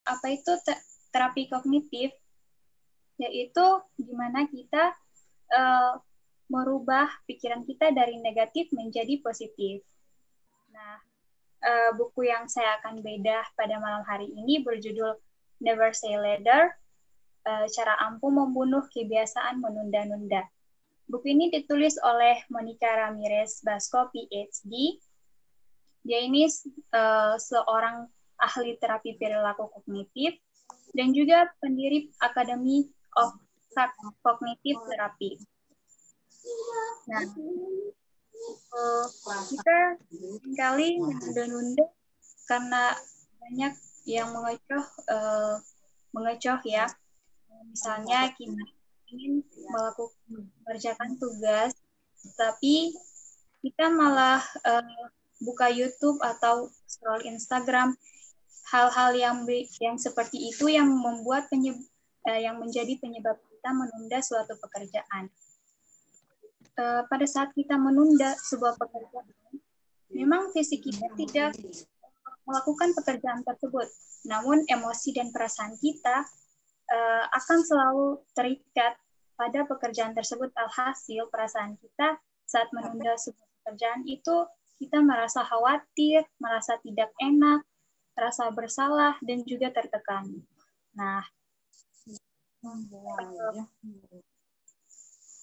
apa itu terapi kognitif, yaitu gimana kita merubah pikiran kita dari negatif menjadi positif. Nah, buku yang saya akan bedah pada malam hari ini berjudul Never Say Later, Cara Ampuh Membunuh Kebiasaan Menunda-Nunda. Buku ini ditulis oleh Monica Ramirez Basco, PhD. Dia ini seorang ahli terapi perilaku kognitif dan juga pendiri Academy of Cognitive Therapy. Nah, kita seringkali menunda-nunda karena banyak yang mengecoh ya. Misalnya kita ingin mengerjakan tugas, tapi kita malah buka YouTube atau scroll Instagram. Hal-hal yang seperti itu yang membuat yang menjadi penyebab kita menunda suatu pekerjaan. Pada saat kita menunda sebuah pekerjaan, memang fisik kita tidak melakukan pekerjaan tersebut, namun emosi dan perasaan kita akan selalu terikat pada pekerjaan tersebut. Alhasil perasaan kita saat menunda sebuah pekerjaan itu kita merasa khawatir, merasa tidak enak, rasa bersalah, dan juga tertekan. Nah,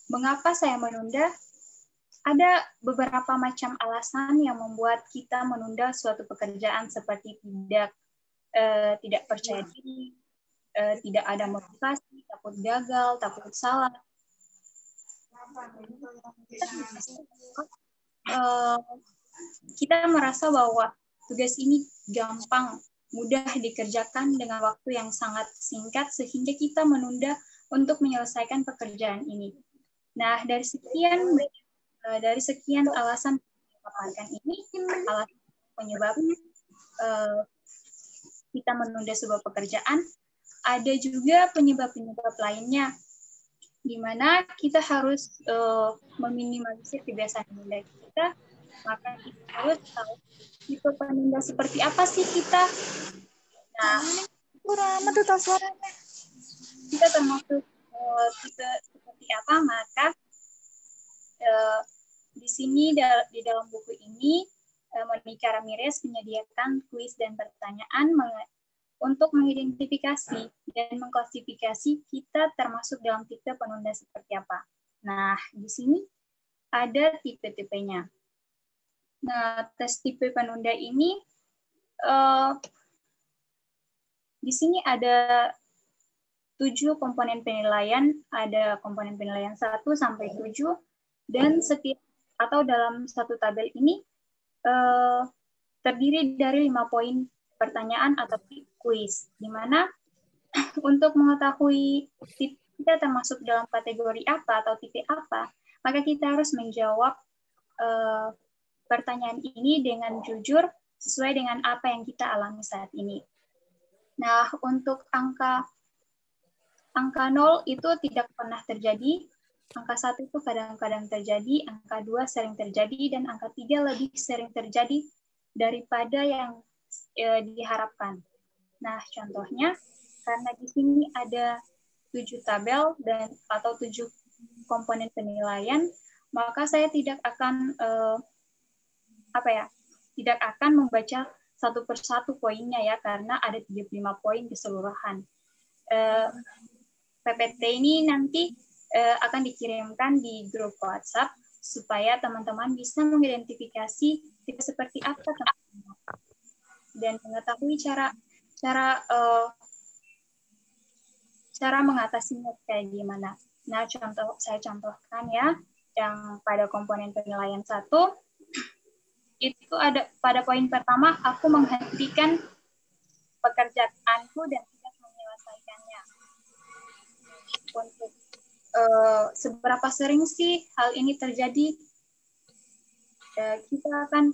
mengapa saya menunda? Ada beberapa macam alasan yang membuat kita menunda suatu pekerjaan, seperti tidak percaya diri, tidak ada motivasi, takut gagal, takut salah. Kita merasa bahwa tugas ini gampang, mudah dikerjakan dengan waktu yang sangat singkat, sehingga kita menunda untuk menyelesaikan pekerjaan ini. Nah, dari sekian alasan ini, alasan penyebab kita menunda sebuah pekerjaan, ada juga penyebab-penyebab lainnya, di mana kita harus meminimalisir kebiasaan menunda kita. Maka kita harus tahu tipe penunda seperti apa sih kita. Nah, kita termasuk tipe seperti apa, maka di sini di dalam buku ini Monica Ramirez menyediakan kuis dan pertanyaan untuk mengidentifikasi dan mengklasifikasi kita termasuk dalam tipe penunda seperti apa. Nah, di sini ada tipe-tipenya. Nah, tes tipe penunda ini di sini ada 7 komponen penilaian, ada komponen penilaian 1 sampai 7, dan dalam satu tabel ini terdiri dari 5 poin pertanyaan atau kuis, di mana untuk mengetahui kita termasuk dalam kategori apa atau tipe apa, maka kita harus menjawab pertanyaan ini dengan jujur sesuai dengan apa yang kita alami saat ini. Nah, untuk angka 0 itu tidak pernah terjadi, angka 1 itu kadang-kadang terjadi, angka 2 sering terjadi, dan angka 3 lebih sering terjadi daripada yang diharapkan. Nah, contohnya, karena di sini ada 7 tabel atau 7 komponen penilaian, maka saya tidak akan membaca satu persatu poinnya ya, karena ada 35 poin keseluruhan. PPT ini nanti akan dikirimkan di grup WhatsApp supaya teman-teman bisa mengidentifikasi tipe seperti apa dan mengetahui cara mengatasinya kayak gimana. Nah, saya contohkan ya, yang pada komponen penilaian 1, itu ada pada poin pertama, aku menghentikan pekerjaanku dan tidak menyelesaikannya. Untuk seberapa sering sih hal ini terjadi? Kita akan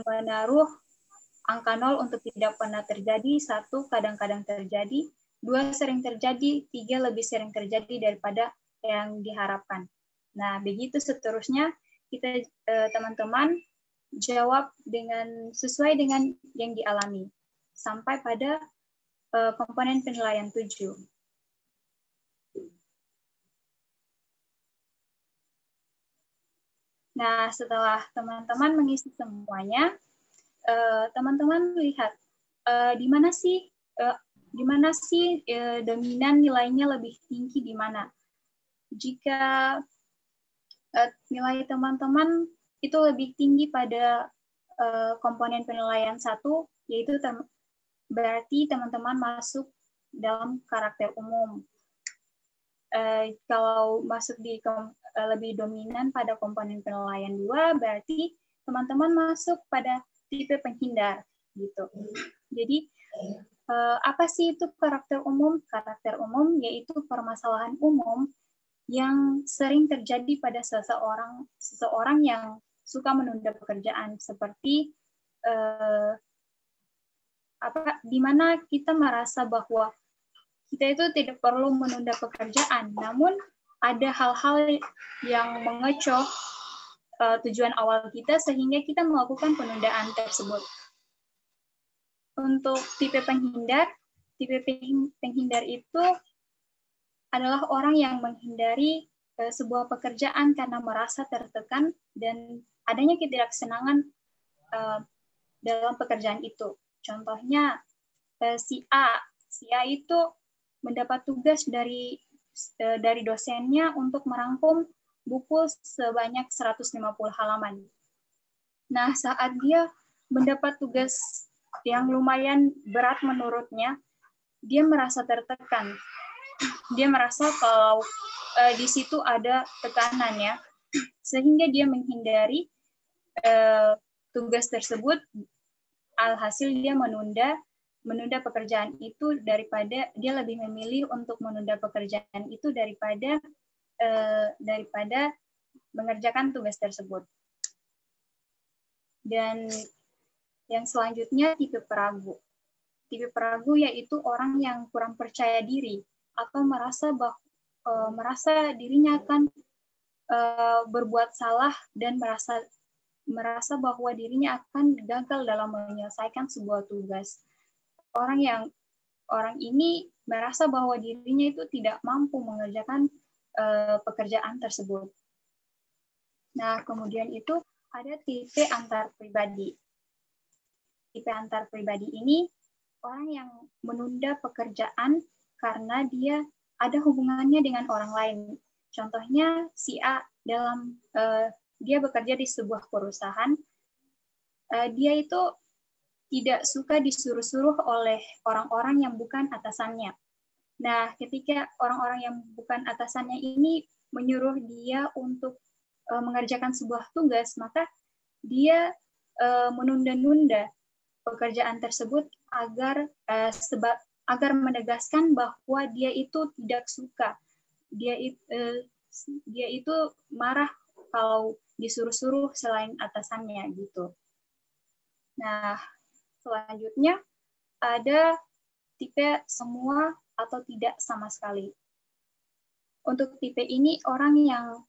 menaruh angka 0 untuk tidak pernah terjadi, 1 kadang-kadang terjadi, 2 sering terjadi, 3 lebih sering terjadi daripada yang diharapkan. Nah, begitu seterusnya, kita teman-teman jawab sesuai dengan yang dialami sampai pada komponen penilaian 7. Nah, setelah teman-teman mengisi semuanya, teman-teman lihat di mana sih dominan nilainya lebih tinggi di mana. Jika nilai teman-teman itu lebih tinggi pada komponen penilaian 1, yaitu berarti teman-teman masuk dalam karakter umum. Kalau masuk di lebih dominan pada komponen penilaian 2, berarti teman-teman masuk pada tipe penghindar gitu. Jadi apa sih itu karakter umum? Karakter umum yaitu permasalahan umum yang sering terjadi pada seseorang yang suka menunda pekerjaan, seperti di mana kita merasa bahwa kita itu tidak perlu menunda pekerjaan, namun ada hal-hal yang mengecoh tujuan awal kita sehingga kita melakukan penundaan tersebut. Untuk tipe penghindar itu adalah orang yang menghindari sebuah pekerjaan karena merasa tertekan dan adanya ketidaksenangan dalam pekerjaan itu. Contohnya si A itu mendapat tugas dari dosennya untuk merangkum buku sebanyak 150 halaman. Nah, saat dia mendapat tugas yang lumayan berat menurutnya, dia merasa tertekan. Dia merasa kalau di situ ada tekanannya, sehingga dia menghindari tugas tersebut. Alhasil dia menunda pekerjaan itu daripada dia lebih memilih untuk menunda pekerjaan itu daripada mengerjakan tugas tersebut. Dan yang selanjutnya tipe peragu. Tipe peragu yaitu orang yang kurang percaya diri atau merasa dirinya akan berbuat salah dan merasa bahwa dirinya akan gagal dalam menyelesaikan sebuah tugas. Orang ini merasa bahwa dirinya itu tidak mampu mengerjakan pekerjaan tersebut. Nah, kemudian itu ada tipe antar pribadi. Tipe antar pribadi ini orang yang menunda pekerjaan karena dia ada hubungannya dengan orang lain. Contohnya si A dia bekerja di sebuah perusahaan, dia itu tidak suka disuruh-suruh oleh orang-orang yang bukan atasannya. Nah, ketika orang-orang yang bukan atasannya ini menyuruh dia untuk mengerjakan sebuah tugas, maka dia menunda-nunda pekerjaan tersebut agar menegaskan bahwa dia itu tidak suka. Dia itu marah kalau disuruh-suruh selain atasannya gitu. Nah, selanjutnya ada tipe semua atau tidak sama sekali. Untuk tipe ini orang yang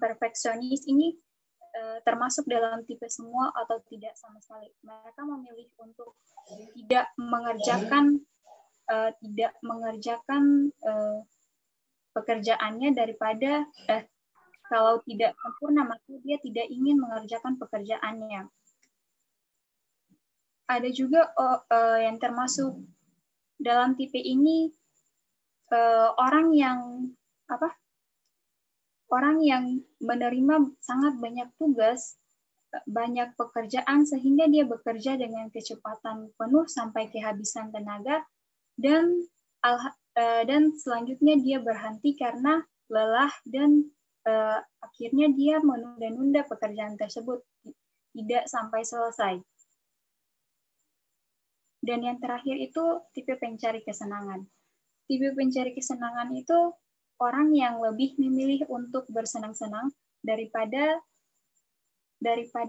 perfeksionis ini termasuk dalam tipe semua atau tidak sama sekali. Mereka memilih untuk tidak mengerjakan pekerjaannya daripada kalau tidak sempurna maka dia tidak ingin mengerjakan pekerjaannya. Ada juga yang termasuk dalam tipe ini orang yang menerima sangat banyak tugas, banyak pekerjaan sehingga dia bekerja dengan kecepatan penuh sampai kehabisan tenaga dan selanjutnya dia berhenti karena lelah dan akhirnya dia menunda-nunda pekerjaan tersebut tidak sampai selesai. Dan yang terakhir itu tipe pencari kesenangan. Tipe pencari kesenangan itu orang yang lebih memilih untuk bersenang-senang daripada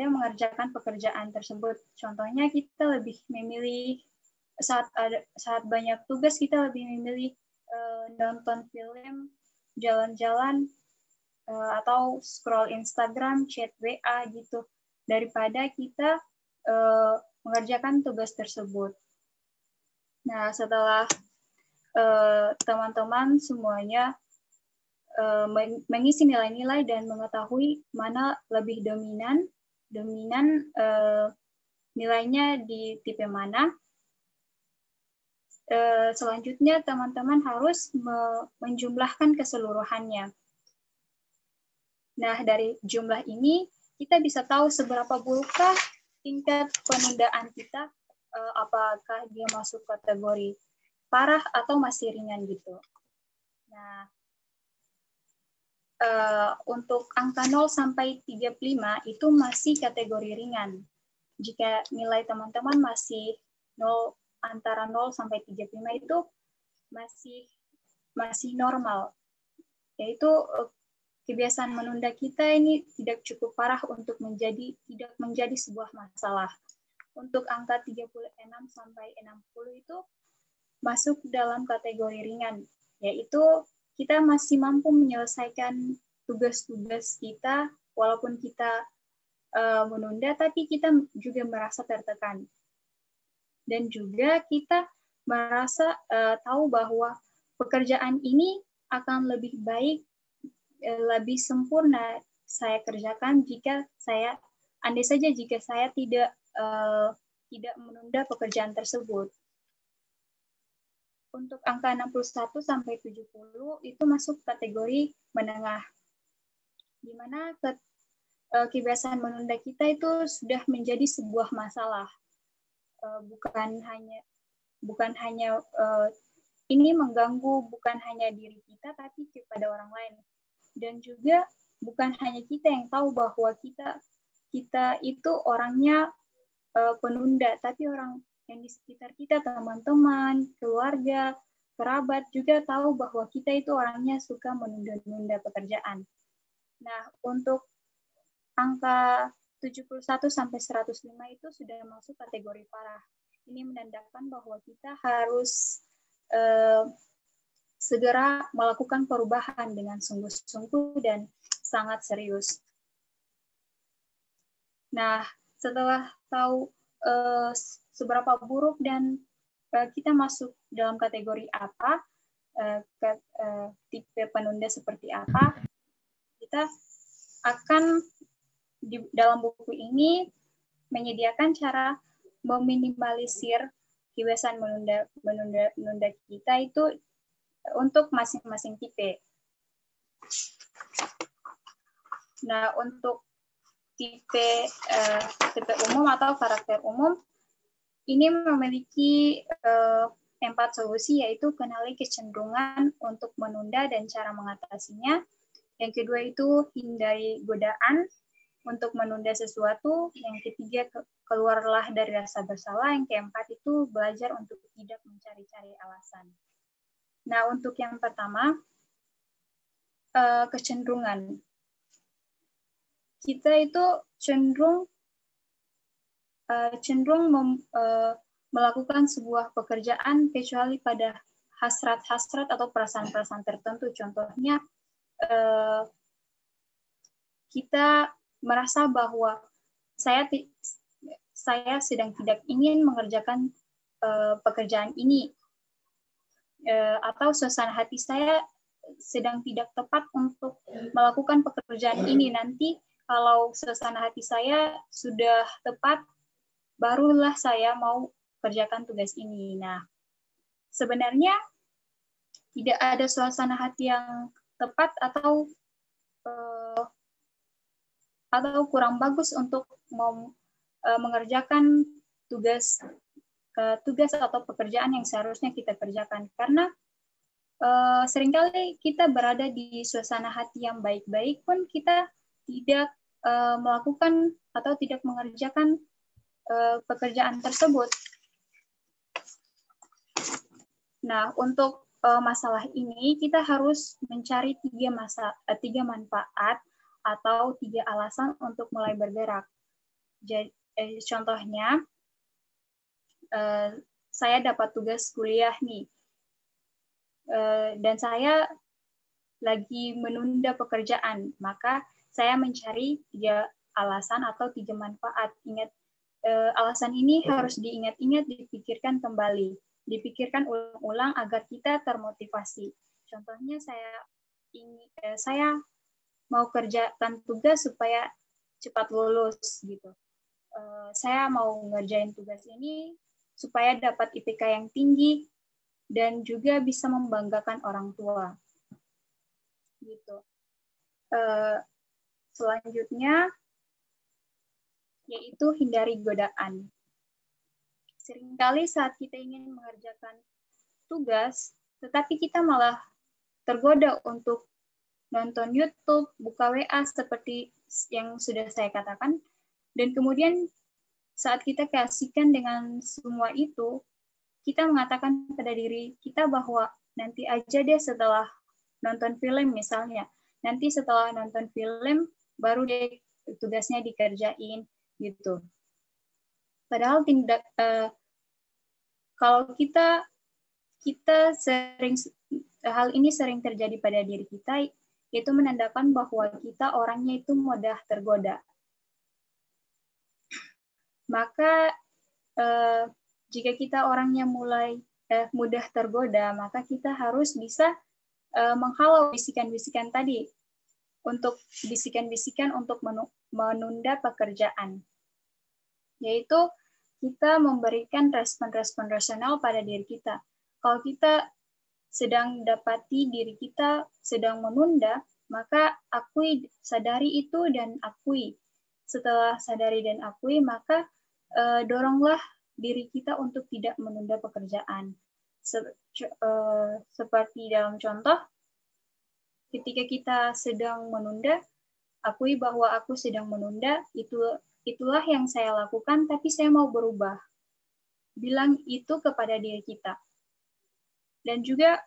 mengerjakan pekerjaan tersebut. Contohnya kita lebih memilih saat banyak tugas kita lebih memilih nonton film, jalan-jalan, atau scroll Instagram, chat WA gitu daripada kita mengerjakan tugas tersebut. Nah, setelah teman-teman semuanya mengisi nilai-nilai dan mengetahui mana lebih dominan nilainya di tipe mana, selanjutnya teman-teman harus menjumlahkan keseluruhannya. Nah, dari jumlah ini kita bisa tahu seberapa burukkah tingkat penundaan kita, apakah dia masuk kategori parah atau masih ringan gitu. Nah, untuk angka 0 sampai 35 itu masih kategori ringan. Jika nilai teman-teman masih antara 0 sampai 35 itu masih normal. Yaitu kebiasaan menunda kita ini tidak cukup parah untuk tidak menjadi sebuah masalah. Untuk angka 36 sampai 60 itu masuk dalam kategori ringan, yaitu kita masih mampu menyelesaikan tugas-tugas kita walaupun kita menunda, tapi kita juga merasa tertekan. Dan juga kita merasa tahu bahwa pekerjaan ini akan lebih baik, lebih sempurna saya kerjakan jika andai saja jika saya tidak menunda pekerjaan tersebut. Untuk angka 61 sampai 70 itu masuk kategori menengah, di mana kebiasaan menunda kita itu sudah menjadi sebuah masalah. Bukan hanya ini mengganggu bukan hanya diri kita, tapi kepada orang lain. Dan juga bukan hanya kita yang tahu bahwa kita itu orangnya penunda, tapi orang yang di sekitar kita, teman-teman, keluarga, kerabat juga tahu bahwa kita itu orangnya suka menunda-nunda pekerjaan. Nah, untuk angka 71 sampai 105 itu sudah masuk kategori parah. Ini menandakan bahwa kita harus segera melakukan perubahan dengan sungguh-sungguh dan sangat serius. Nah, setelah tahu seberapa buruk dan kita masuk dalam kategori apa, tipe penunda seperti apa, kita akan dalam buku ini menyediakan cara meminimalisir kebiasaan menunda kita itu untuk masing-masing tipe. Nah, untuk tipe umum atau karakter umum ini memiliki 4 solusi, yaitu kenali kecenderungan untuk menunda dan cara mengatasinya. Yang kedua itu hindari godaan untuk menunda sesuatu. Yang ketiga, keluarlah dari rasa bersalah. Yang keempat itu belajar untuk tidak mencari-cari alasan. Nah, untuk yang pertama, kecenderungan. Kita itu cenderung melakukan sebuah pekerjaan kecuali pada hasrat-hasrat atau perasaan-perasaan tertentu. Contohnya, kita merasa bahwa saya sedang tidak ingin mengerjakan pekerjaan ini, atau suasana hati saya sedang tidak tepat untuk melakukan pekerjaan ini. Nanti kalau suasana hati saya sudah tepat, barulah saya mau kerjakan tugas ini. Nah, sebenarnya tidak ada suasana hati yang tepat atau kurang bagus untuk mengerjakan tugas atau pekerjaan yang seharusnya kita kerjakan. Karena seringkali kita berada di suasana hati yang baik-baik pun kita tidak melakukan atau tidak mengerjakan pekerjaan tersebut. Nah, untuk masalah ini kita harus mencari 3 manfaat atau 3 alasan untuk mulai bergerak. Jadi, contohnya, saya dapat tugas kuliah nih, dan saya lagi menunda pekerjaan, maka saya mencari 3 alasan atau 3 manfaat. Ingat, alasan ini harus diingat-ingat, dipikirkan kembali. dipikirkan ulang-ulang agar kita termotivasi. Contohnya saya mau kerjakan tugas supaya cepat lulus gitu. Saya mau ngerjain tugas ini supaya dapat IPK yang tinggi dan juga bisa membanggakan orang tua. Gitu. Selanjutnya yaitu hindari godaan. Seringkali saat kita ingin mengerjakan tugas, tetapi kita malah tergoda untuk nonton YouTube, buka WA seperti yang sudah saya katakan, dan kemudian saat kita keasikan dengan semua itu, kita mengatakan pada diri kita bahwa nanti aja deh setelah nonton film misalnya, nanti setelah nonton film baru deh tugasnya dikerjain gitu. Padahal kalau kita sering hal ini sering terjadi pada diri kita, itu menandakan bahwa kita orangnya itu mudah tergoda. Maka jika kita orangnya mudah tergoda, maka kita harus bisa menghalau bisikan-bisikan tadi, untuk bisikan-bisikan untuk menunda pekerjaan. Yaitu kita memberikan respon-respon rasional pada diri kita. Kalau kita sedang dapati diri kita sedang menunda, maka sadari itu dan akui. Setelah sadari dan akui, maka doronglah diri kita untuk tidak menunda pekerjaan. Seperti dalam contoh, ketika kita sedang menunda, akui bahwa aku sedang menunda, itulah yang saya lakukan, tapi saya mau berubah. Bilang itu kepada diri kita. Dan juga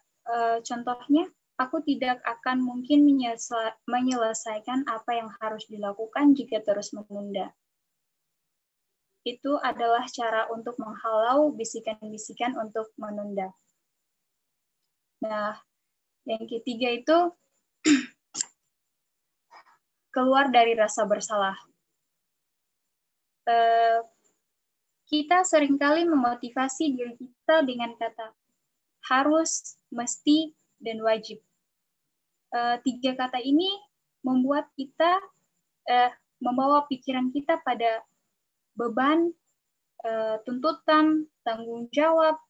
contohnya, aku tidak akan mungkin menyelesaikan apa yang harus dilakukan jika terus menunda. Itu adalah cara untuk menghalau bisikan-bisikan untuk menunda. Nah, yang ketiga itu keluar dari rasa bersalah. Kita seringkali memotivasi diri kita dengan kata harus, mesti, dan wajib. 3 kata ini membuat kita membawa pikiran kita pada beban, tuntutan, tanggung jawab,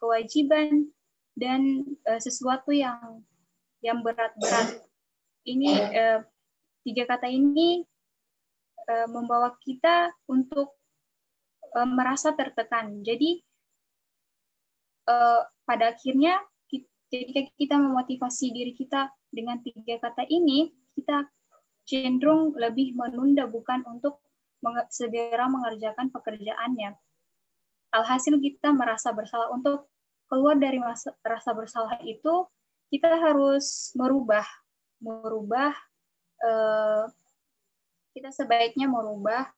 kewajiban, dan sesuatu yang berat-berat. Ini 3 kata ini membawa kita untuk merasa tertekan. Jadi pada akhirnya ketika kita memotivasi diri kita dengan 3 kata ini, kita cenderung lebih menunda bukan untuk segera mengerjakan pekerjaannya. Alhasil kita merasa bersalah. Untuk keluar dari rasa bersalah itu, kita harus kita sebaiknya merubah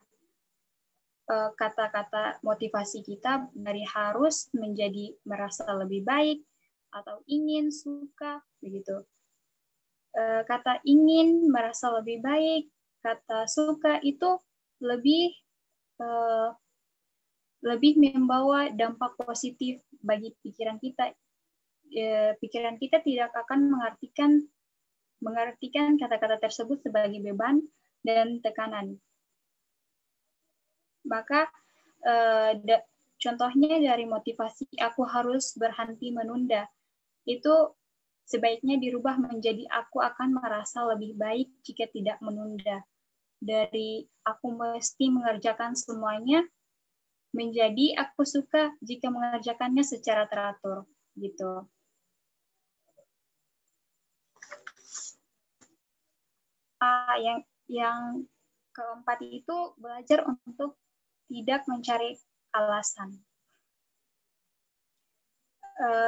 kata-kata motivasi kita dari harus menjadi merasa lebih baik atau ingin, suka, begitu. Kata ingin, merasa lebih baik, kata suka itu lebih membawa dampak positif bagi pikiran kita. Pikiran kita tidak akan mengartikan kata-kata tersebut sebagai beban dan tekanan. Maka contohnya dari motivasi aku harus berhenti menunda, itu sebaiknya dirubah menjadi aku akan merasa lebih baik jika tidak menunda. Dari aku mesti mengerjakan semuanya menjadi aku suka jika mengerjakannya secara teratur, gitu. Yang keempat itu belajar untuk tidak mencari alasan.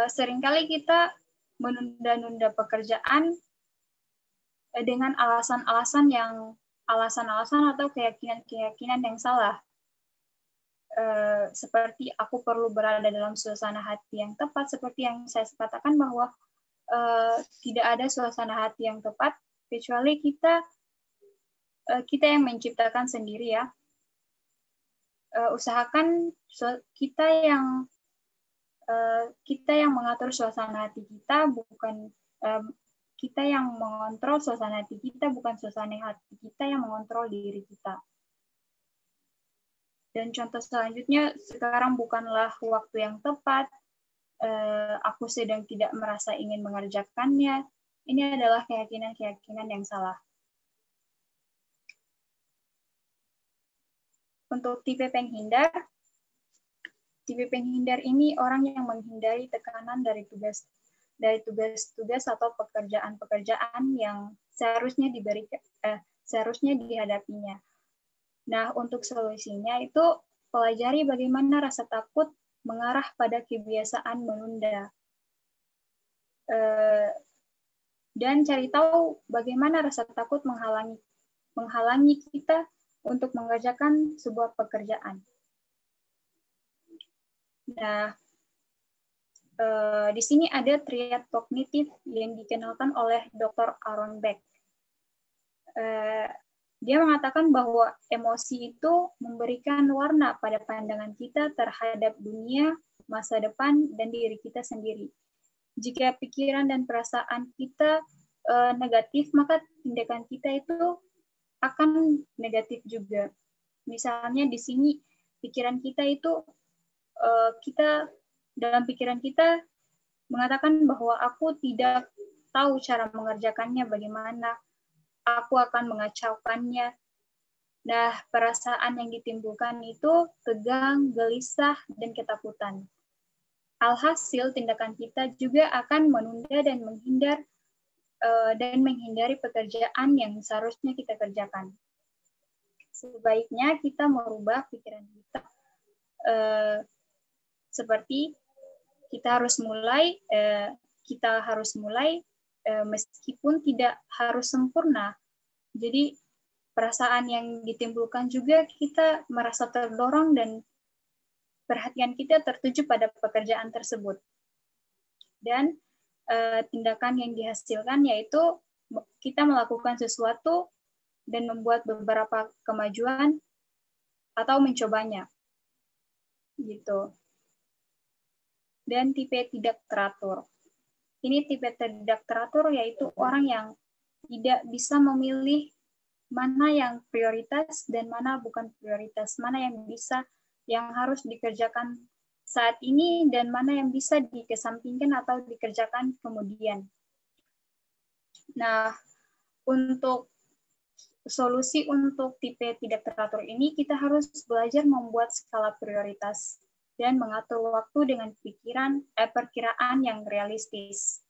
Seringkali kita menunda-nunda pekerjaan dengan alasan-alasan atau keyakinan yang salah. Seperti aku perlu berada dalam suasana hati yang tepat, seperti yang saya katakan bahwa tidak ada suasana hati yang tepat kecuali kita yang menciptakan sendiri, ya. Usahakan kita yang kita yang mengatur suasana hati kita, bukan kita yang mengontrol suasana hati kita, bukan suasana hati kita yang mengontrol diri kita. Dan contoh selanjutnya, sekarang bukanlah waktu yang tepat, aku sedang tidak merasa ingin mengerjakannya. Ini adalah keyakinan-keyakinan yang salah. Untuk tipe penghindar ini orang yang menghindari tekanan dari tugas-tugas atau pekerjaan-pekerjaan yang seharusnya dihadapinya. Nah, untuk solusinya itu pelajari bagaimana rasa takut mengarah pada kebiasaan menunda. Dan cari tahu bagaimana rasa takut menghalangi kita untuk mengerjakan sebuah pekerjaan. Nah, di sini ada triad kognitif yang dikenalkan oleh Dr. Aaron Beck. Dia mengatakan bahwa emosi itu memberikan warna pada pandangan kita terhadap dunia, masa depan, dan diri kita sendiri. Jika pikiran dan perasaan kita negatif, maka tindakan kita itu akan negatif juga. Misalnya di sini pikiran kita itu dalam pikiran kita mengatakan bahwa aku tidak tahu cara mengerjakannya bagaimana, aku akan mengacaukannya. Nah, perasaan yang ditimbulkan itu tegang, gelisah, dan ketakutan. Alhasil, tindakan kita juga akan menunda dan menghindari pekerjaan yang seharusnya kita kerjakan. Sebaiknya kita merubah pikiran kita. Seperti kita harus mulai meskipun tidak harus sempurna. Jadi perasaan yang ditimbulkan juga kita merasa terdorong dan perhatian kita tertuju pada pekerjaan tersebut. Dan tindakan yang dihasilkan yaitu kita melakukan sesuatu dan membuat beberapa kemajuan atau mencobanya. Gitu. Dan tipe tidak teratur. Ini tipe tidak teratur yaitu orang yang tidak bisa memilih mana yang prioritas dan mana bukan prioritas, mana yang harus dikerjakan saat ini dan mana yang bisa dikesampingkan atau dikerjakan kemudian. Nah, untuk solusi untuk tipe tidak teratur ini, kita harus belajar membuat skala prioritas dan mengatur waktu dengan perkiraan yang realistis.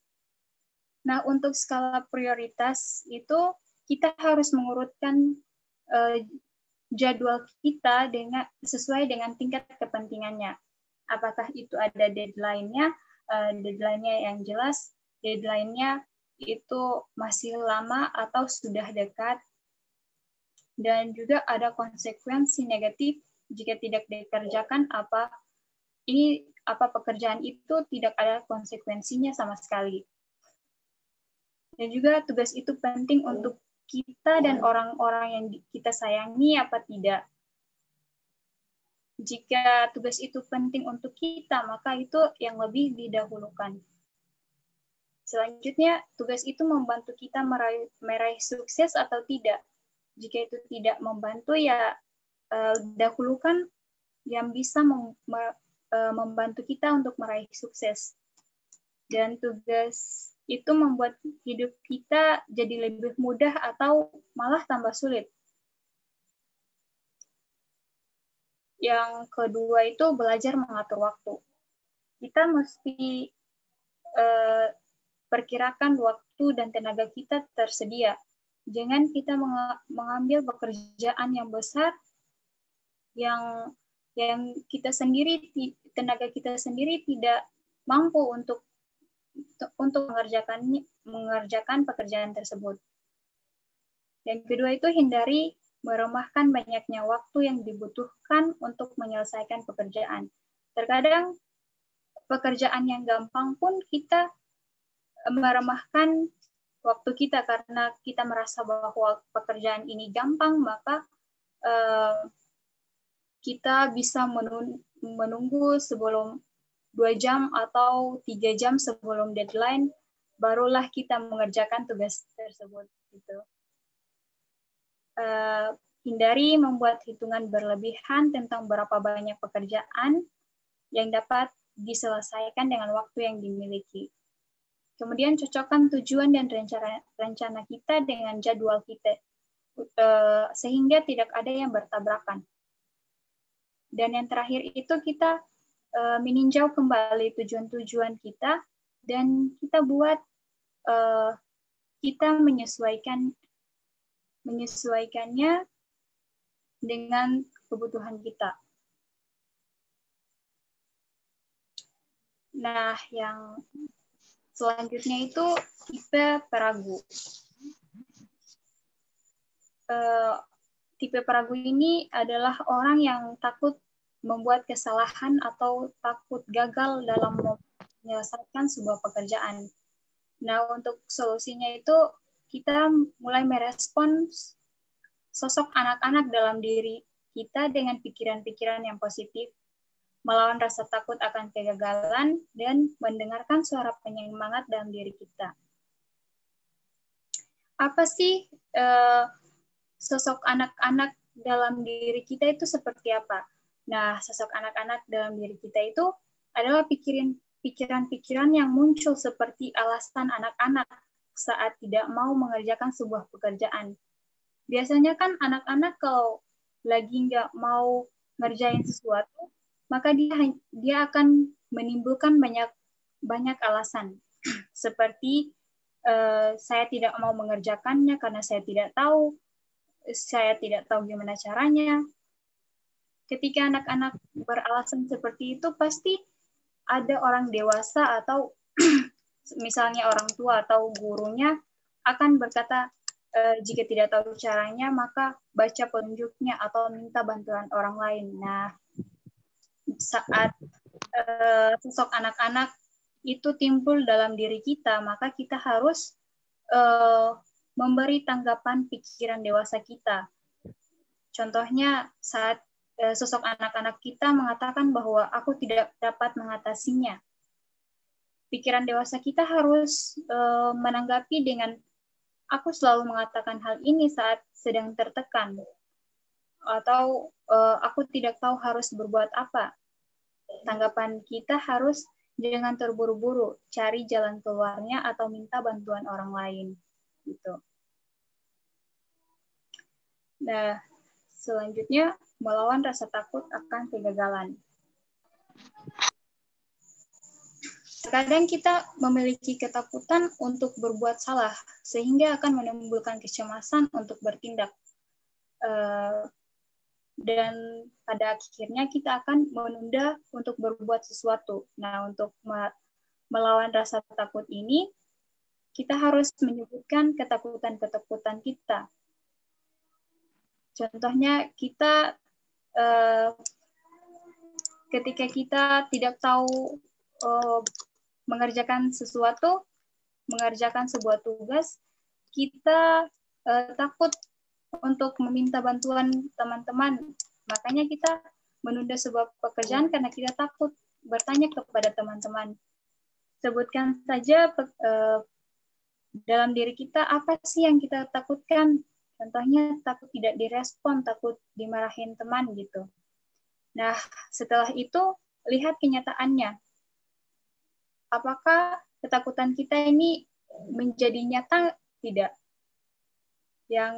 Nah, untuk skala prioritas itu kita harus mengurutkan jadwal kita sesuai dengan tingkat kepentingannya. Apakah itu ada deadline-nya yang jelas, deadline-nya itu masih lama atau sudah dekat, dan juga ada konsekuensi negatif jika tidak dikerjakan pekerjaan itu tidak ada konsekuensinya sama sekali. Dan juga tugas itu penting untuk kita dan orang-orang yang kita sayangi apa tidak. Jika tugas itu penting untuk kita, maka itu yang lebih didahulukan. Selanjutnya, tugas itu membantu kita meraih sukses atau tidak. Jika itu tidak membantu, ya dahulukan yang bisa membantu kita untuk meraih sukses. Dan tugas itu membuat hidup kita jadi lebih mudah atau malah tambah sulit. Yang kedua itu belajar mengatur waktu. Kita mesti perkirakan waktu dan tenaga kita tersedia. Jangan kita mengambil pekerjaan yang besar yang tenaga kita sendiri tidak mampu untuk mengerjakan pekerjaan tersebut. Yang kedua itu hindari meremehkan banyaknya waktu yang dibutuhkan untuk menyelesaikan pekerjaan. Terkadang pekerjaan yang gampang pun kita meremehkan waktu kita karena kita merasa bahwa pekerjaan ini gampang, maka kita bisa menunggu sebelum 2 jam atau 3 jam sebelum deadline, barulah kita mengerjakan tugas tersebut. Gitu. Hindari membuat hitungan berlebihan tentang berapa banyak pekerjaan yang dapat diselesaikan dengan waktu yang dimiliki. Kemudian cocokkan tujuan dan rencana kita dengan jadwal kita, sehingga tidak ada yang bertabrakan. Dan yang terakhir itu kita meninjau kembali tujuan-tujuan kita, dan kita buat, kita menyesuaikannya dengan kebutuhan kita. Nah, yang selanjutnya itu tipe peragu. Tipe peragu ini adalah orang yang takut membuat kesalahan atau takut gagal dalam menyelesaikan sebuah pekerjaan. Nah, untuk solusinya itu kita mulai merespons sosok anak-anak dalam diri kita dengan pikiran-pikiran yang positif, melawan rasa takut akan kegagalan, dan mendengarkan suara penyemangat dalam diri kita. Apa sih sosok anak-anak dalam diri kita itu seperti apa? Nah, sosok anak-anak dalam diri kita itu adalah pikiran-pikiran yang muncul seperti alasan anak-anak saat tidak mau mengerjakan sebuah pekerjaan. Biasanya kan anak-anak kalau lagi nggak mau ngerjain sesuatu, maka dia akan menimbulkan banyak alasan. Seperti saya tidak mau mengerjakannya karena saya tidak tahu gimana caranya. Ketika anak-anak beralasan seperti itu, pasti ada orang dewasa atau misalnya orang tua atau gurunya akan berkata, jika tidak tahu caranya, maka baca petunjuknya atau minta bantuan orang lain. Nah, saat sosok anak-anak itu timbul dalam diri kita, maka kita harus memberi tanggapan pikiran dewasa kita. Contohnya saat sosok anak-anak kita mengatakan bahwa aku tidak dapat mengatasinya. Pikiran dewasa kita harus menanggapi dengan, aku selalu mengatakan hal ini saat sedang tertekan. Atau aku tidak tahu harus berbuat apa. Tanggapan kita harus jangan terburu-buru, cari jalan keluarnya atau minta bantuan orang lain. Gitu. Nah, selanjutnya, melawan rasa takut akan kegagalan. Terkadang kita memiliki ketakutan untuk berbuat salah, sehingga akan menimbulkan kecemasan untuk bertindak. Dan pada akhirnya kita akan menunda untuk berbuat sesuatu. Nah, untuk melawan rasa takut ini, kita harus menyebutkan ketakutan-ketakutan kita. Contohnya, kita ketika kita tidak tahu mengerjakan sebuah tugas, kita takut untuk meminta bantuan teman-teman. Makanya kita menunda sebuah pekerjaan karena kita takut bertanya kepada teman-teman. Sebutkan saja dalam diri kita apa sih yang kita takutkan. Contohnya takut tidak direspon, takut dimarahin teman gitu. Nah, setelah itu lihat kenyataannya. Apakah ketakutan kita ini menjadi nyata? Tidak. Yang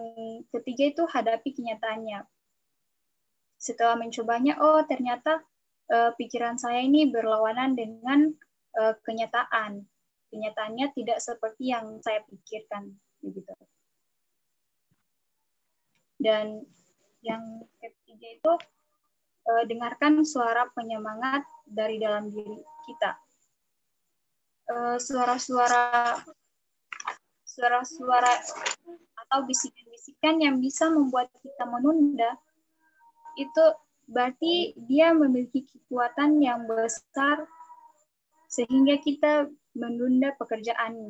ketiga itu hadapi kenyataannya. Setelah mencobanya, oh ternyata pikiran saya ini berlawanan dengan kenyataan. Kenyataannya tidak seperti yang saya pikirkan, begitu. Dan yang ketiga itu dengarkan suara penyemangat dari dalam diri kita. Suara-suara atau bisikan-bisikan yang bisa membuat kita menunda, itu berarti dia memiliki kekuatan yang besar sehingga kita menunda pekerjaan.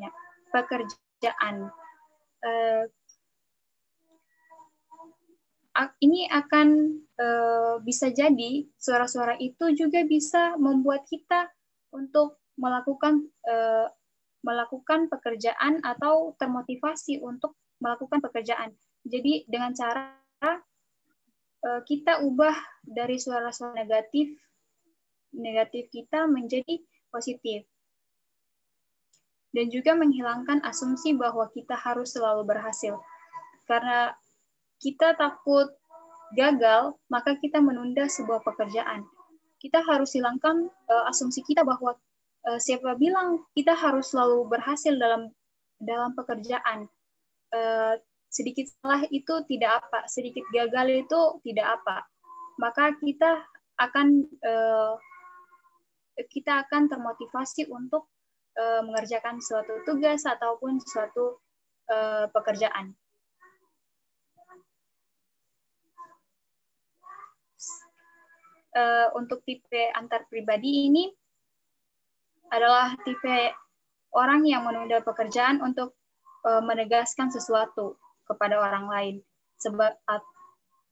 Ini akan bisa jadi suara-suara itu juga bisa membuat kita untuk melakukan pekerjaan atau termotivasi untuk melakukan pekerjaan. Jadi dengan cara kita ubah dari suara-suara negatif kita menjadi positif. Dan juga menghilangkan asumsi bahwa kita harus selalu berhasil. Karena kita takut gagal, maka kita menunda sebuah pekerjaan. Kita harus hilangkan asumsi kita bahwa siapa bilang kita harus selalu berhasil dalam pekerjaan. Sedikit salah itu tidak apa, sedikit gagal itu tidak apa. Maka kita akan termotivasi untuk mengerjakan suatu tugas ataupun suatu pekerjaan. Untuk tipe antar pribadi ini adalah tipe orang yang menunda pekerjaan untuk menegaskan sesuatu kepada orang lain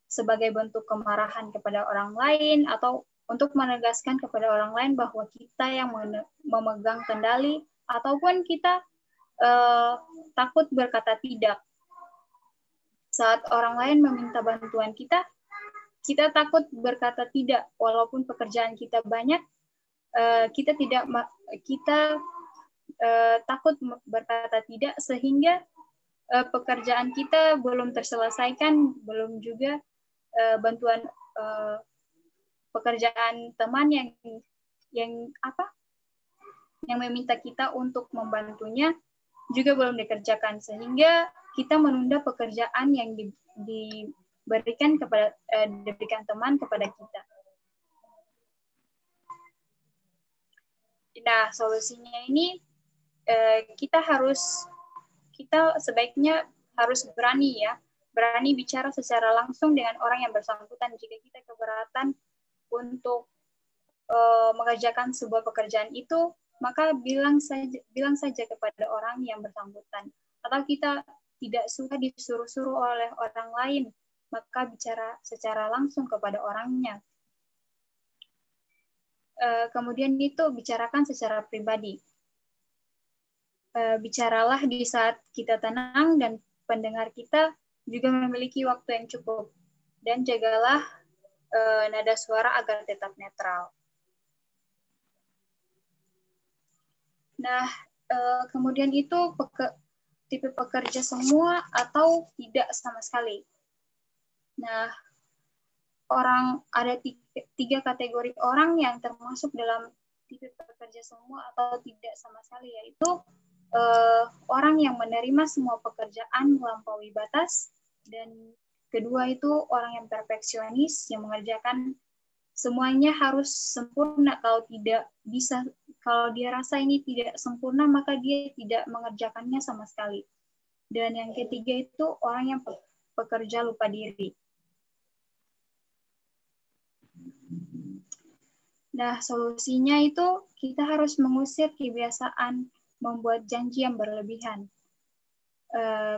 sebagai bentuk kemarahan kepada orang lain atau untuk menegaskan kepada orang lain bahwa kita yang memegang kendali ataupun kita takut berkata tidak. Saat orang lain meminta bantuan kita takut berkata tidak walaupun pekerjaan kita banyak, kita takut berkata tidak sehingga pekerjaan kita belum terselesaikan, belum juga bantuan pekerjaan teman yang meminta kita untuk membantunya juga belum dikerjakan, sehingga kita menunda pekerjaan yang diberikan teman kepada kita. Nah, solusinya ini kita sebaiknya harus berani bicara secara langsung dengan orang yang bersangkutan. Jika kita keberatan untuk mengerjakan sebuah pekerjaan itu, maka bilang saja kepada orang yang bersangkutan. Atau kita tidak suka disuruh-suruh oleh orang lain, maka bicara secara langsung kepada orangnya. Kemudian itu bicarakan secara pribadi. Bicaralah di saat kita tenang dan pendengar kita juga memiliki waktu yang cukup. Dan jagalah nada suara agar tetap netral. Nah, kemudian itu tipe pekerja semua atau tidak sama sekali. Nah, ada tiga kategori orang yang termasuk dalam tipe pekerja semua atau tidak sama sekali, yaitu orang yang menerima semua pekerjaan melampaui batas, dan kedua itu orang yang perfeksionis yang mengerjakan semuanya harus sempurna. Kalau dia rasa ini tidak sempurna, maka dia tidak mengerjakannya sama sekali. Dan yang ketiga itu orang yang pekerja lupa diri. Nah, solusinya itu kita harus mengusir kebiasaan membuat janji yang berlebihan.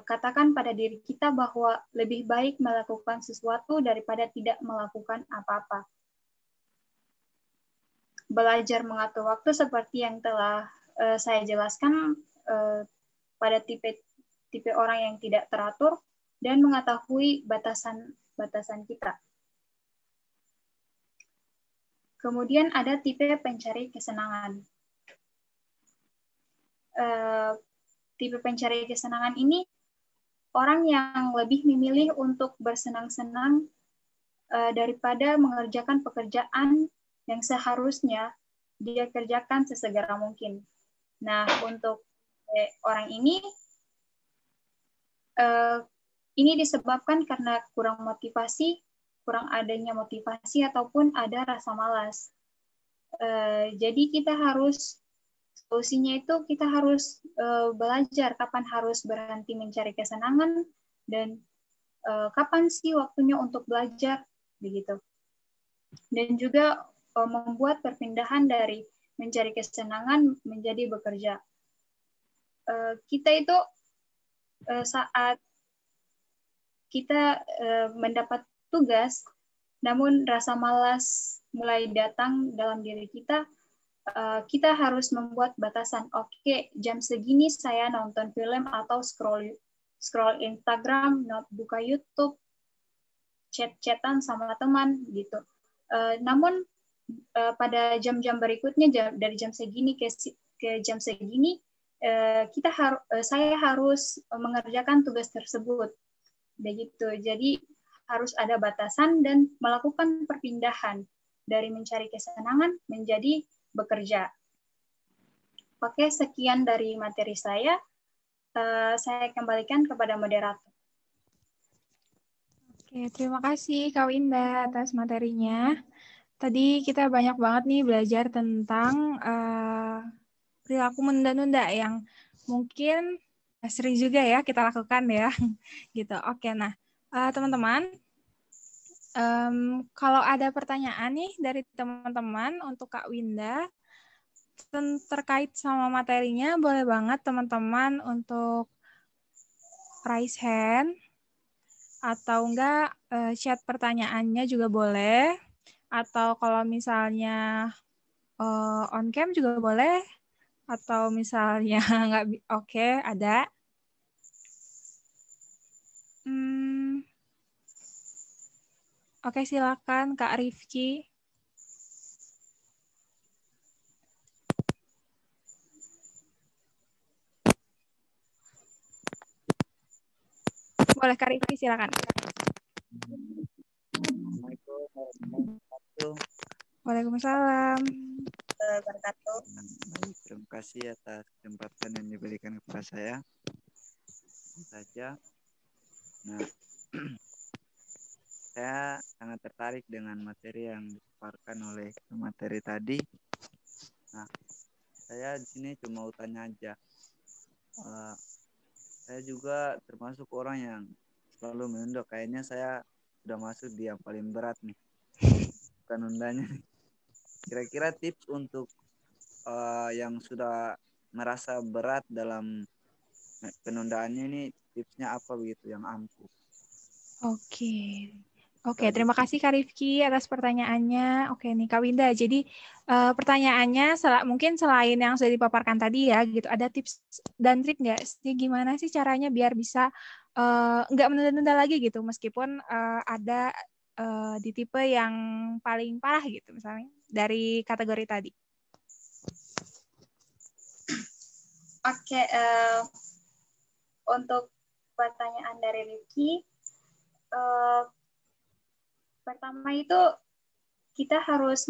Katakan pada diri kita bahwa lebih baik melakukan sesuatu daripada tidak melakukan apa-apa. Belajar mengatur waktu seperti yang telah saya jelaskan pada tipe orang yang tidak teratur, dan mengetahui batasan kita. Kemudian ada tipe pencari kesenangan. Tipe pencari kesenangan ini orang yang lebih memilih untuk bersenang-senang daripada mengerjakan pekerjaan yang seharusnya dia kerjakan sesegera mungkin. Nah, untuk orang ini disebabkan karena kurang adanya motivasi ataupun ada rasa malas. Jadi solusinya itu kita harus belajar kapan harus berhenti mencari kesenangan dan kapan sih waktunya untuk belajar, begitu. Dan juga membuat perpindahan dari mencari kesenangan menjadi bekerja. Kita itu saat kita mendapat tugas, namun rasa malas mulai datang dalam diri kita, kita harus membuat batasan. Oke, jam segini saya nonton film atau scroll Instagram, buka YouTube, chat-chatan sama teman gitu. Namun pada jam-jam berikutnya dari jam segini ke jam segini saya harus mengerjakan tugas tersebut. Begitu. Jadi harus ada batasan dan melakukan perpindahan dari mencari kesenangan menjadi bekerja. Oke, sekian dari materi saya. Saya kembalikan kepada moderator. Oke, terima kasih Kak Winda atas materinya. Tadi kita banyak banget nih belajar tentang perilaku menunda-nunda yang mungkin sering juga ya kita lakukan ya. Gitu. Oke, nah teman-teman, kalau ada pertanyaan nih dari teman-teman untuk Kak Winda terkait sama materinya, boleh banget teman-teman untuk raise hand. Atau enggak chat pertanyaannya juga boleh, atau kalau misalnya on cam juga boleh, atau misalnya enggak oke, ada. Oke, silakan Kak Rifki. Boleh Kak Rifki, silakan. Assalamualaikum warahmatullahi wabarakatuh. Waalaikumsalam. Baik, terima kasih atas kesempatan yang diberikan kepada saya. Saja. Nah, saya sangat tertarik dengan materi yang dipaparkan oleh materi tadi. Nah, saya di sini cuma mau tanya aja. Saya juga termasuk orang yang selalu menunda. Kayaknya saya sudah masuk di yang paling berat nih. Penundanya nih. Kira-kira tips untuk yang sudah merasa berat dalam penundaannya ini, tipsnya apa begitu yang ampuh? Oke, terima kasih Kak Rifki atas pertanyaannya. Oke nih Kak Winda, jadi pertanyaannya mungkin selain yang sudah dipaparkan tadi ya, gitu, ada tips dan trik nggak sih gimana sih caranya biar bisa nggak menunda-nunda lagi gitu, meskipun ada di tipe yang paling parah gitu, misalnya dari kategori tadi. Oke, untuk pertanyaan dari Rifki, pertama itu kita harus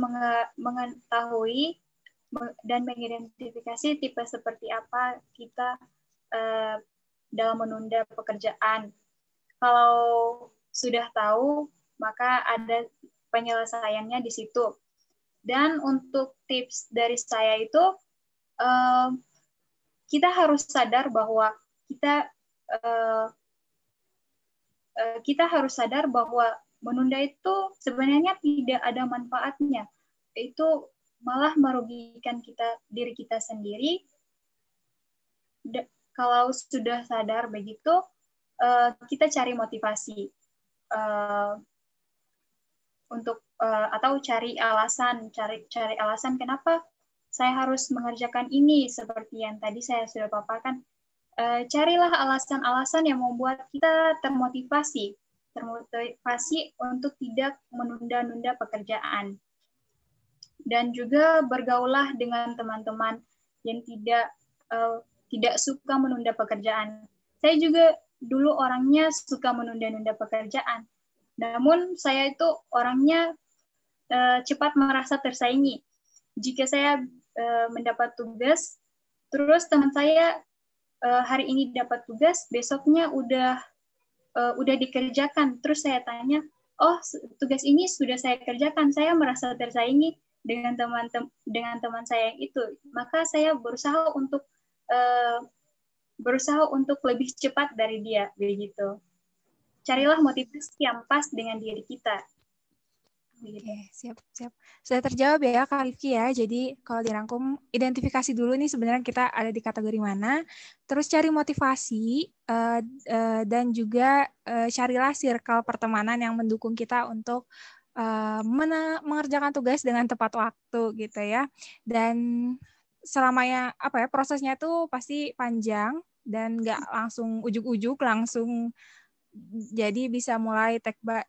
mengetahui dan mengidentifikasi tipe seperti apa kita dalam menunda pekerjaan. Kalau sudah tahu, maka ada penyelesaiannya di situ. Dan untuk tips dari saya itu, kita harus sadar bahwa kita harus sadar bahwa menunda itu sebenarnya tidak ada manfaatnya. Itu malah merugikan diri kita sendiri. Kalau sudah sadar begitu, kita cari motivasi atau cari alasan kenapa saya harus mengerjakan ini, seperti yang tadi saya sudah paparkan. Carilah alasan-alasan yang membuat kita termotivasi untuk tidak menunda-nunda pekerjaan. Dan juga bergaullah dengan teman-teman yang tidak suka menunda pekerjaan. Saya juga dulu orangnya suka menunda-nunda pekerjaan. Namun saya itu orangnya cepat merasa tersaingi. Jika saya mendapat tugas, terus teman saya hari ini dapat tugas, besoknya udah dikerjakan. Terus saya tanya, oh tugas ini sudah saya kerjakan, saya merasa tersaingi dengan teman saya yang itu. Maka saya berusaha untuk lebih cepat dari dia, begitu. Carilah motivasi yang pas dengan diri kita. Oke, siap. Sudah terjawab ya Kak Rifki ya. Jadi kalau dirangkum, identifikasi dulu nih sebenarnya kita ada di kategori mana, terus cari motivasi, dan juga carilah circle pertemanan yang mendukung kita untuk mengerjakan tugas dengan tepat waktu gitu ya. Dan selamanya prosesnya tuh pasti panjang dan nggak langsung ujuk-ujuk langsung jadi bisa mulai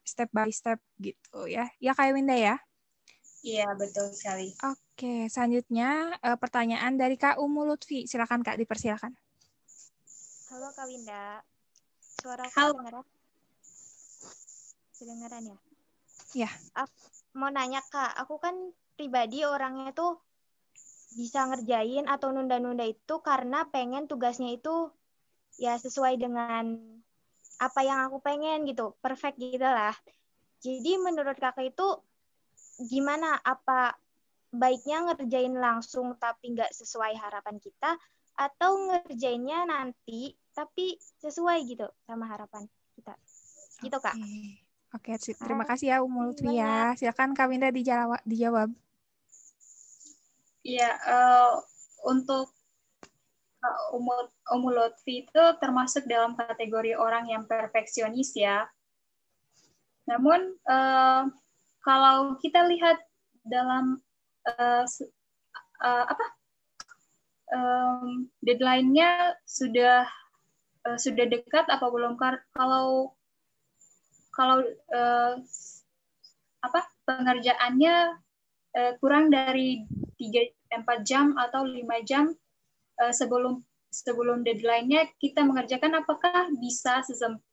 step by step gitu ya. Ya kayak Winda ya. Iya, betul sekali. Oke, selanjutnya pertanyaan dari Kak Umu Lutfi. Silakan Kak, dipersilakan. Halo Kak Winda. Suara aku Halo. kedengaran? Kedengaran ya? Ya. Aku mau nanya Kak, aku kan pribadi orangnya tuh bisa ngerjain atau nunda-nunda itu karena pengen tugasnya itu ya sesuai dengan apa yang aku pengen gitu, perfect gitu lah. Jadi menurut kakak itu gimana? Apa baiknya ngerjain langsung tapi nggak sesuai harapan kita, atau ngerjainnya nanti tapi sesuai gitu sama harapan kita? Gitu Kak. Oke, terima kasih ya Umu Lutfi ya. Silakan Kak Winda dijawab. Iya, untuk Umu Lutfi itu termasuk dalam kategori orang yang perfeksionis ya. Namun kalau kita lihat dalam deadline-nya sudah dekat apa belum? Kalau pengerjaannya kurang dari 3-4 jam atau 5 jam sebelum deadline-nya kita mengerjakan, apakah bisa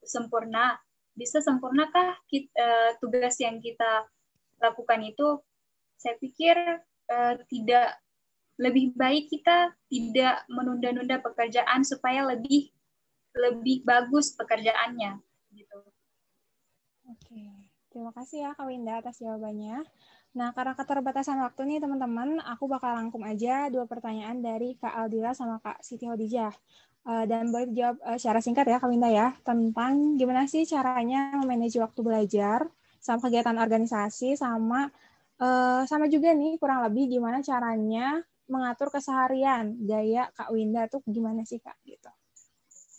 sempurna? Bisa sempurnakah tugas yang kita lakukan itu? Saya pikir tidak. Lebih baik kita tidak menunda-nunda pekerjaan supaya lebih bagus pekerjaannya. Gitu. Oke, terima kasih ya Kak Winda atas jawabannya. Nah, karena keterbatasan waktu nih teman-teman, aku bakal rangkum aja 2 pertanyaan dari Kak Aldila sama Kak Siti Hodijah. Dan boleh dijawab secara singkat ya Kak Winda ya, tentang gimana sih caranya memanage waktu belajar sama kegiatan organisasi sama juga nih kurang lebih gimana caranya mengatur keseharian gaya Kak Winda tuh gimana sih Kak gitu.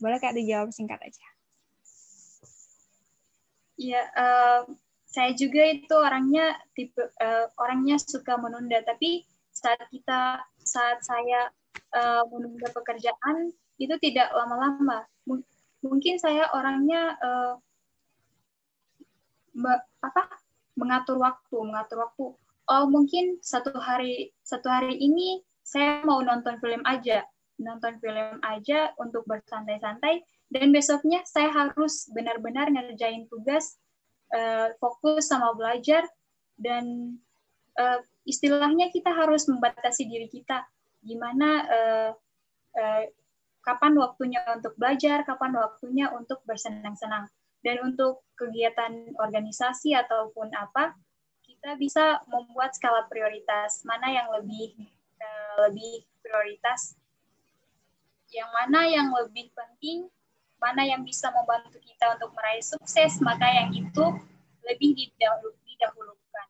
Boleh Kak dijawab singkat aja. Ya, saya juga itu orangnya suka menunda, tapi saat saya menunda pekerjaan itu tidak lama-lama. Mungkin saya orangnya mengatur waktu. Oh, mungkin satu hari ini saya mau nonton film aja untuk bersantai-santai, dan besoknya saya harus benar-benar ngerjain tugas, fokus sama belajar, dan istilahnya kita harus membatasi diri kita, gimana kapan waktunya untuk belajar, kapan waktunya untuk bersenang-senang. Dan untuk kegiatan organisasi ataupun apa, kita bisa membuat skala prioritas, mana yang lebih prioritas, yang mana yang lebih penting, mana yang bisa membantu kita untuk meraih sukses, maka yang itu lebih didahulukan.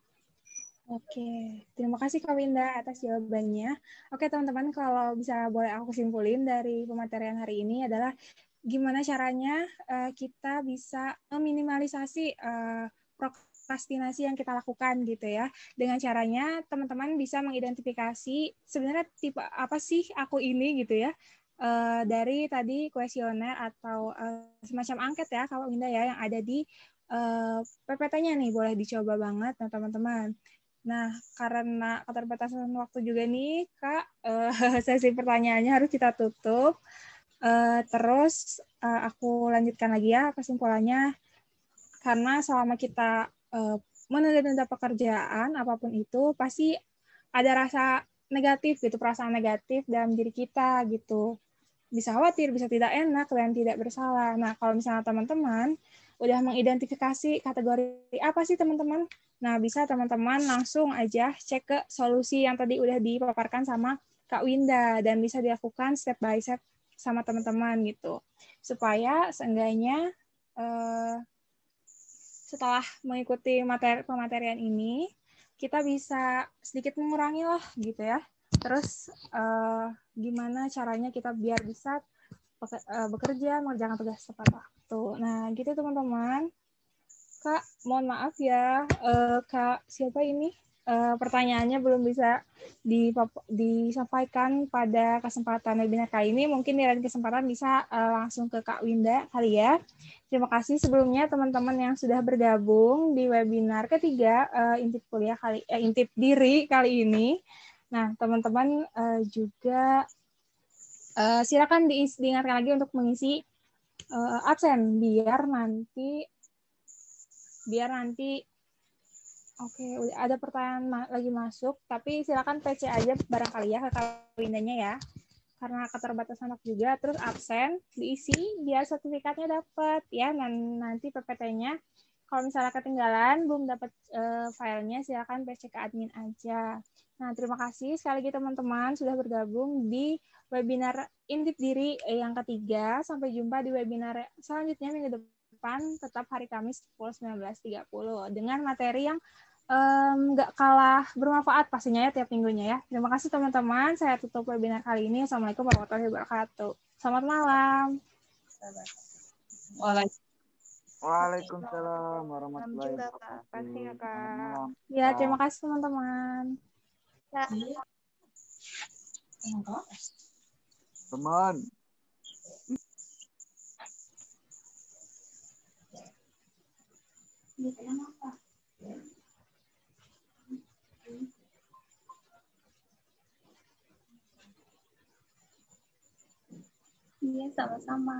Oke, terima kasih Kak Winda atas jawabannya. Oke teman-teman, kalau bisa boleh aku simpulin dari pematerian hari ini adalah gimana caranya kita bisa meminimalisasi prokrastinasi yang kita lakukan gitu ya. Dengan caranya teman-teman bisa mengidentifikasi sebenarnya tipe apa sih aku ini gitu ya. Dari tadi kuesioner atau semacam angket ya Kak Winda ya yang ada di PPT-nya nih, boleh dicoba banget nah teman-teman. Nah, karena keterbatasan waktu juga nih, Kak, sesi pertanyaannya harus kita tutup. Terus aku lanjutkan lagi ya kesimpulannya. Karena selama kita menunda-nunda pekerjaan, apapun itu, pasti ada rasa negatif gitu, perasaan negatif dalam diri kita gitu. Bisa khawatir, bisa tidak enak, dan tidak bersalah. Nah, kalau misalnya teman-teman udah mengidentifikasi kategori apa sih teman-teman? Nah, bisa teman-teman langsung aja cek ke solusi yang tadi udah dipaparkan sama Kak Winda, dan bisa dilakukan step by step sama teman-teman gitu. Supaya seenggaknya setelah mengikuti pematerian ini, kita bisa sedikit mengurangi lah gitu ya. Terus gimana caranya kita biar bisa bekerja, mengerjakan tugas tepat waktu. Nah, gitu teman-teman. Kak, mohon maaf ya, Kak, siapa ini? Pertanyaannya belum bisa disampaikan pada kesempatan webinar kali ini. Mungkin di lain kesempatan bisa langsung ke Kak Winda kali ya. Terima kasih sebelumnya teman-teman yang sudah bergabung di webinar ketiga Intip Diri kali ini. Nah, teman-teman juga silakan diingatkan lagi untuk mengisi absen biar nanti oke, ada pertanyaan lagi masuk, tapi silakan PC aja barangkali ya ke Windanya ya. Karena keterbatasan waktu juga, terus absen diisi biar sertifikatnya dapat ya. Nanti PPT-nya kalau misalnya ketinggalan belum dapat filenya, silakan PC ke admin aja. Nah, terima kasih sekali lagi teman-teman sudah bergabung di webinar Intip Diri yang ketiga. Sampai jumpa di webinar selanjutnya minggu depan, tetap hari Kamis pukul 19.30 dengan materi yang nggak kalah bermanfaat pastinya ya tiap minggunya ya. Terima kasih teman-teman. Saya tutup webinar kali ini. Assalamualaikum warahmatullahi wabarakatuh. Selamat malam. Waalaikumsalam warahmatullahi juga, Kak. wabarakatuh. Kasih ya, Kak. Selamat malam. Ya, terima kasih teman-teman. Teman. Iya, sama-sama.